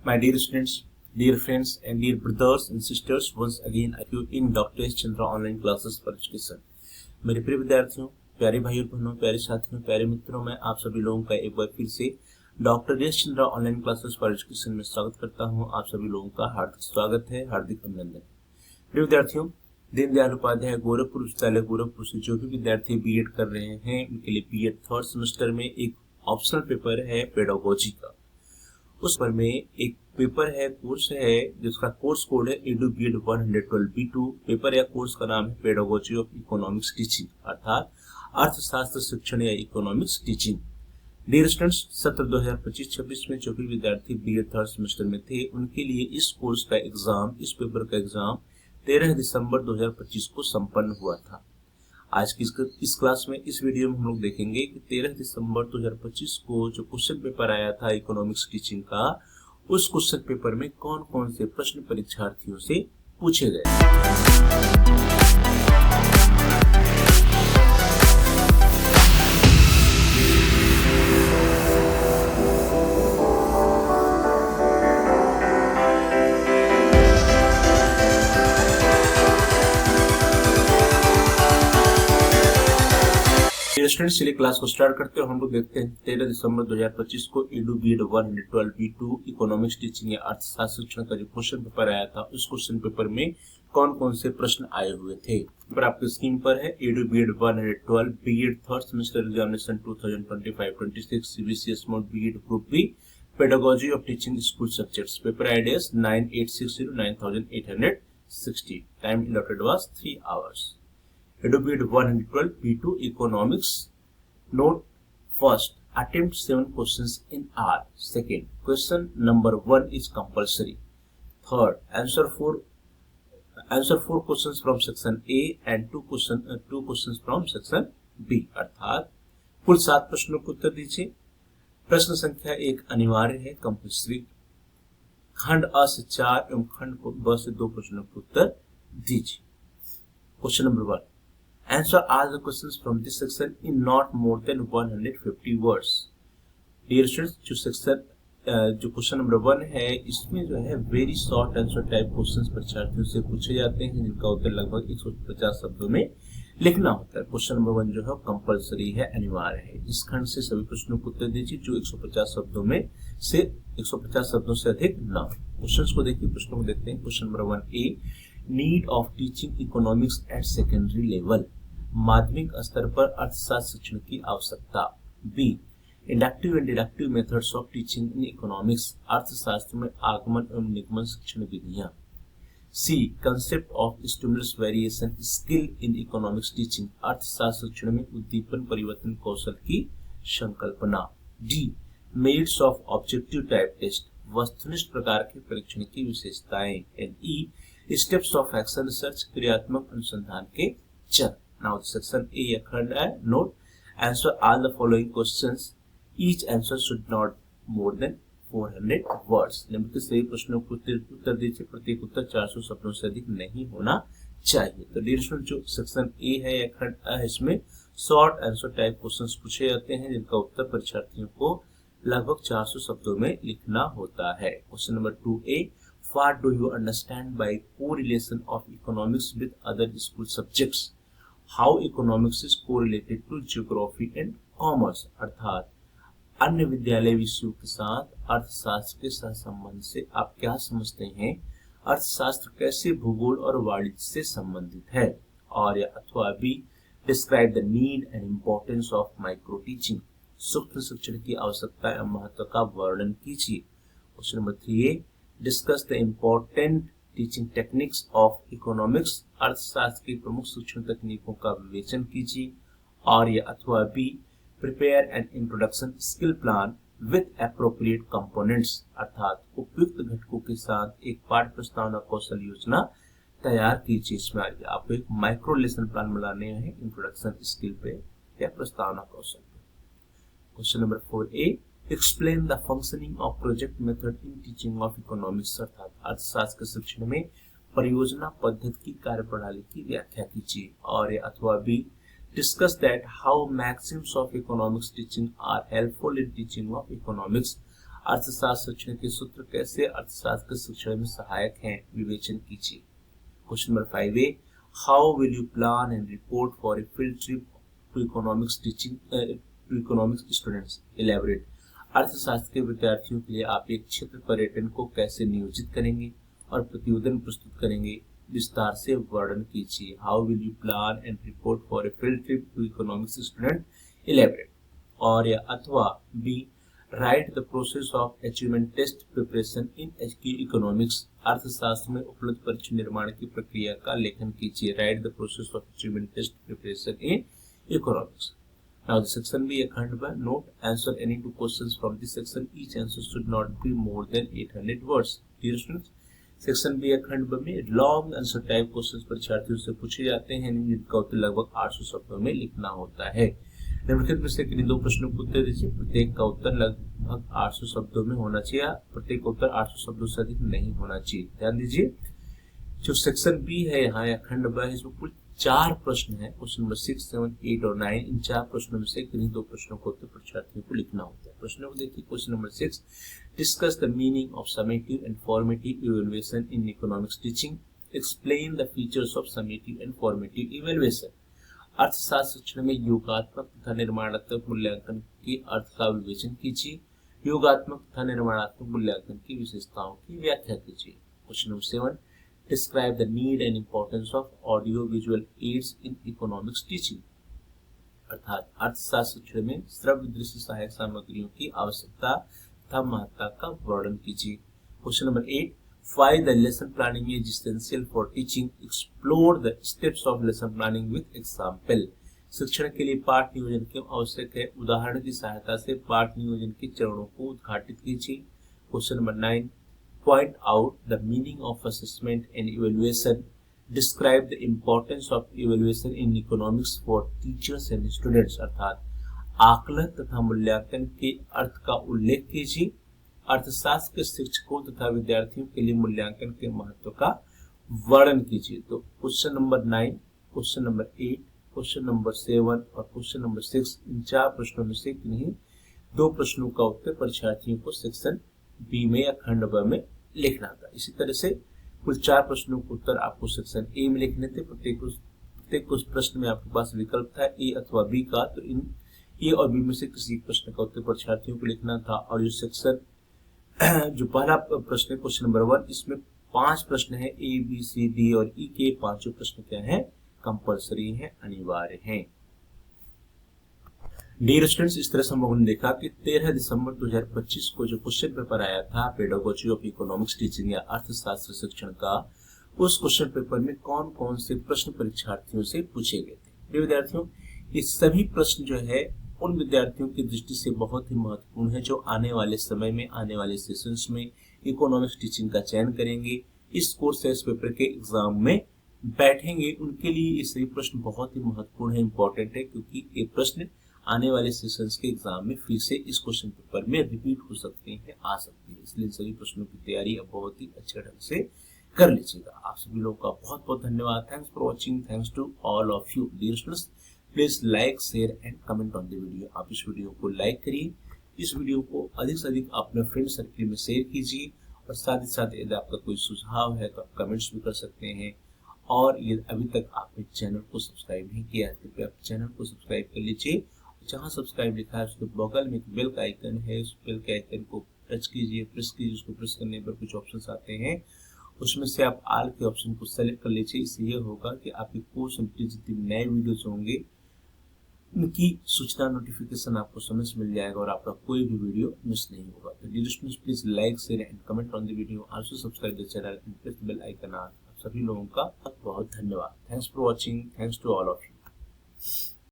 My dear students, dear friends, and dear brothers and sisters, once again I you in Dr. S. Chandra online classes for education. मेरे प्रिय विद्यार्थियों, प्यारे भाइयों बहनों, प्यारे साथियों, प्यारे मित्रों, मैं आप सभी लोगों का एक बार फिर से doctor S Chandra online classes for education में स्वागत करता हूं। आप सभी लोगों का हार्दिक स्वागत है, हार्दिक अभिनंदन। प्रिय विद्यार्थियों, दीनदयाल उपाध्याय गोरखपुर विश्वविद्यालय गोरखपुर से जो भी विद्यार्थी बीएड कर रहे हैं उनके लिए बीएड थर्ड सेमेस्टर में एक ऑप्शनल पेपर है पेडागोजी का। उस पर में एक पेपर है, कोर्स है जिसका कोर्स कोड है एडू बीएड 112B2। पेपर या कोर्स का नाम है पेडागोजी ऑफ इकोनॉमिक्स टीचिंग, अर्थात अर्थशास्त्र शिक्षण या इकोनॉमिक्स टीचिंग। डियर स्टूडेंट्स, सत्र 2025-26 में जो भी विद्यार्थी बीएड थर्ड सेमेस्टर में थे उनके लिए इस कोर्स का एग्जाम, इस पेपर का एग्जाम 13 दिसंबर 2025 को संपन्न हुआ था। आज की इस क्लास में, इस वीडियो में हम लोग देखेंगे कि 13 दिसंबर 2025 को जो क्वेश्चन पेपर आया था इकोनॉमिक्स टीचिंग का, उस क्वेश्चन पेपर में कौन कौन से प्रश्न परीक्षार्थियों से पूछे गए। स्टूडेंट्स, चलिए क्लास को स्टार्ट करते हैं। हम लोग देखते हैं 13 दिसंबर 2025 को edu BEd 112B2 economics teaching या अर्थशास्त्र शिक्षण का जो क्वेश्चन पेपर आया था, उस क्वेश्चन पेपर में कौन कौन से प्रश्न आए हुए थे। पेपर आपकी स्क्रीन पर है। EDU B Ed 112 B Ed third semester examination 2025-26 CBCS mode B Ed group B pedagogy of teaching school subjects. Paper ID 9860-9860। Time allotted was 3 hours। Edu BEd 112B2 Economics. Note: first, attempt 7 questions in R. Second, question number 1 is compulsory. Third, answer 4 questions from section A and 2 questions from section B. अर्थात कुल 7 प्रश्नों को उत्तर दीजिए। प्रश्न संख्या 1 अनिवार्य है, compulsory. खंड अ से 4 एवं खंड ब से 2 प्रश्नों के उत्तर दीजिए। Question number 1, answer all the questions from this section in not more than 150 words. Dear students, जो क्वेश्चन नंबर 1 है, इसमें जो है very short answer type questions परीक्षार्थियों से पूछे जाते हैं जिनका उत्तर लगभग 150 शब्दों में लिखना होता है। क्वेश्चन नंबर 1 जो है कंपल्सरी है, अनिवार्य है। इस खंड से सभी प्रश्नों को उत्तर दीजिए जो 150 शब्दों से अधिक ना हो। क्वेश्चन को देखिए, प्रश्नों को देखते हैं। Question number 1A, need of teaching economics at secondary level. माध्यमिक स्तर पर अर्थशास्त्र शिक्षण की आवश्यकता। B, inductive and deductive methods of teaching in economics. अर्थशास्त्र में आगमन एवं निगमन शिक्षण विधियां। C, concept of stimulus variation skill in economics teaching. अर्थशास्त्र शिक्षण में उद्दीपन परिवर्तन कौशल की संकल्पना। D, merits of objective type test. वस्तुनिष्ठ प्रकार के परीक्षण की विशेषताएं। And E, steps of action research. क्रियात्मक अनुसंधान के चरण। Now section A या खंड है। Note: answer all the following questions. Each answer should not more than 400 words. निम्नलिखित सभी प्रश्नों को उत्तर दीजिए। प्रत्येक उत्तर 400 शब्दों से अधिक नहीं होना चाहिए। तो डियर स्टूडेंट, जो सेक्शन ए है या खंड है, इसमें शॉर्ट आंसर टाइप क्वेश्चंस पूछे जाते हैं जिनका उत्तर परीक्षार्थियों को लगभग 400 शब्दों में लिखना होता है। Question number 2A, what do you understand by correlation of economics with other school subjects? How economics is correlated to geography and commerce. अर्थात अन्य विद्यालय विषयों के साथ अर्थशास्त्र के सहसंबंध से आप क्या समझते हैं? अर्थशास्त्र कैसे भूगोल और वाणिज्य से संबंधित है? और या अथवा B, describe the need and importance of micro teaching. सूक्ष्म शिक्षण की आवश्यकता एवं महत्व का वर्णन कीजिए। Question number 3A, discuss the important teaching techniques of economics. अर्थशास्त्र की प्रमुख शिक्षण तकनीकों का विवेचन कीजिए। और या अथवा B, prepare an introduction skill plan with appropriate components. अर्थात उपयुक्त घटकों के साथ एक पाठ्य प्रस्तावना कौशल योजना तैयार कीजिए। इसमें आपको एक माइक्रो लेसन प्लान बनाने हैं इंट्रोडक्शन स्किल पे या प्रस्तावना कौशल पे। Question number 4A, explain the functioning of project method in teaching of economics. अर्थात अर्थशास्त्र के शिक्षण में परियोजना पद्धति की कार्यप्रणाली की व्याख्या कीजिए। और अथवा B, discuss that how maxims of economics teaching are helpful in teaching of economics. अर्थशास्त्र शिक्षण के सूत्र कैसे अर्थशास्त्र के शिक्षण में सहायक हैं, विवेचन कीजिए। क्वेश्चन नंबर 5 है, how will you plan and report for a field trip to economics teaching to economics students, elaborate. अर्थशास्त्र के विद्यार्थियों के लिए आप एक क्षेत्र पर्यटन को कैसे नियोजित करेंगे और प्रतिवेदन प्रस्तुत करेंगे, विस्तार से वर्णन कीजिए। How will you plan and report for a field trip to economics student, elaborate. और या अथवा B, write the process of achievement test preparation in economics. अर्थशास्त्र में उपलब्ध परीक्षा निर्माण की प्रक्रिया का लेखन कीजिए। Write the process of achievement test preparation in economics. Now the section B, a खंड ब, note answer any two questions from this section. Each answer should not be more than 800 words. Dear students, section B खंड ब में long answer type questions परीक्षार्थियों से पूछे जाते हैं, जिनका उत्तर लगभग 800 शब्दों में लिखना होता है। निम्नलिखित में से किन्हीं दो प्रश्नों को उत्तर दीजिए। प्रत्येक का उत्तर लगभग 800 शब्दों में होना चाहिए, प्रत्येक का उत्तर 800 शब्दों से अधिक नहीं होना चाहिए। ध्यान दीजिए, जो सेक्शन बी है यहाँ या खंड ब है, इसमें कुल 4 प्रश्न है। क्वेश्चन नंबर 6, 7, 8 और 9। इन 4 प्रश्नों में से किन्हीं दो प्रश्नों को उत्तर परीक्षार्थियों को लिखना होता है। प्रश्नों को देखिए। Question number 6, discuss the meaning of summative and formative evaluation in economics teaching, explain the features of summative and formative evaluation. अर्थशास्त्र शिक्षण में योगात्मक तथा निर्माणात्मक मूल्यांकन के अर्थ का विवेचन कीजिए। योगात्मक तथा निर्माणात्मक मूल्यांकन की विशेषताओं की व्याख्या कीजिए। Question number 7, describe the need and importance of audio visual aids in economics teaching। अर्थात अर्थशास्त्र शिक्षण में श्रव्य दृश्य सहायक सामग्रियों की आवश्यकता तथा महत्ता का वर्णन कीजिए। Question number 8, why the lesson planning is essential for teaching, explore the steps of lesson planning with example। शिक्षण के लिए पाठ नियोजन क्यों आवश्यक है, उदाहरण की सहायता से पाठ नियोजन के चरणों को उद्घाटित कीजिए। Question number 9, point out the meaning of assessment and evaluation, describe the importance of evaluation in economics for teachers and students। अर्थात आकलन तथा मूल्यांकन के अर्थ का उल्लेख कीजिए। अर्थशास्त्र के शिक्षकों तथा विद्यार्थियों के लिए मूल्यांकन के महत्व का वर्णन कीजिए। तो question number 9, question number 8, question number 7 और क्वेश्चन नंबर 6, इन 4 प्रश्नों में से किन्हीं दो प्रश्नों का उत्तर परीक्षार्थियों को सेक्शन बी में या खंड ब में लिखना था। इसी तरह से कुल 4 प्रश्नों के उत्तर आपको सेक्शन ए में लिखने थे। प्रत्येक उस प्रश्न में आपके पास विकल्प था ए अथवा बी का, तो इन ए और बी में से किसी प्रश्न का उत्तर परीक्षार्थियों को लिखना था। और ये सेक्शन जो पहला प्रश्न है क्वेश्चन नंबर 1, इसमें 5 प्रश्न है, ए बी सी डी और ई के 5 प्रश्न क्या है, कंपल्सरी है, अनिवार्य है। डियर स्टूडेंट्स, इस तरह से हम लोगों ने देखा कि 13 दिसंबर 2025 को जो क्वेश्चन पेपर आया था पेडागोजी ऑफ इकोनॉमिक्स टीचिंग या अर्थशास्त्र शिक्षण का, उस क्वेश्चन पेपर में कौन कौन से प्रश्न परीक्षार्थियों से पूछे गए थे। प्रिय विद्यार्थियों, ये सभी प्रश्न जो है उन विद्यार्थियों की दृष्टि से बहुत ही महत्वपूर्ण है जो आने वाले समय में आने वाले सेशंस में इकोनॉमिक्स टीचिंग का चयन करेंगे, इस कोर्स या इस पेपर के एग्जाम में बैठेंगे। उनके लिए ये सभी प्रश्न बहुत ही महत्वपूर्ण है, इंपॉर्टेंट है, क्योंकि ये प्रश्न आने वाले सेशंस के एग्जाम में फिर से इस क्वेश्चन पेपर में रिपीट हो सकते हैं, आ सकती है। इसलिए सभी प्रश्नों की तैयारी अब बहुत ही अच्छे ढंग से कर लीजिएगा। आप सभी लोगों का बहुत बहुत धन्यवाद। Thanks for watching, thanks to all of you. Dear students, please like, share and comment on the video. आप इस वीडियो को लाइक करिए, इस वीडियो को अधिक से अधिक अपने फ्रेंड सर्किल में शेयर कीजिए, और साथ ही साथ यदि आपका कोई सुझाव है तो आप कमेंट्स भी कर सकते हैं। और यदि अभी तक आपने चैनल को सब्सक्राइब नहीं किया है तो कृपया आप चैनल को सब्सक्राइब कर लीजिए। जहां सब्सक्राइब लिखा है उसके बगल में एक बेल का आइकन है, उस बेल के आइकन को टच कीजिए, प्रेस कीजिए। उसको प्रेस करने पर कुछ ऑप्शंस आते हैं, उसमें से आप ऑल के ऑप्शन को सेलेक्ट कर लीजिए। इससे ये होगा कि आपके कोर्स रिलेटेड जितने नए वीडियोस होंगे उनकी सूचना नोटिफिकेशन आपको समय से मिल जाएगा और आपका कोई भी वीडियो मिस नहीं होगा। तो dear students, please like, share and comment on the video, also subscribe the channel and press the bell icon. आप सभी लोगों का बहुत बहुत धन्यवाद। Thanks for watching, thanks to all of you.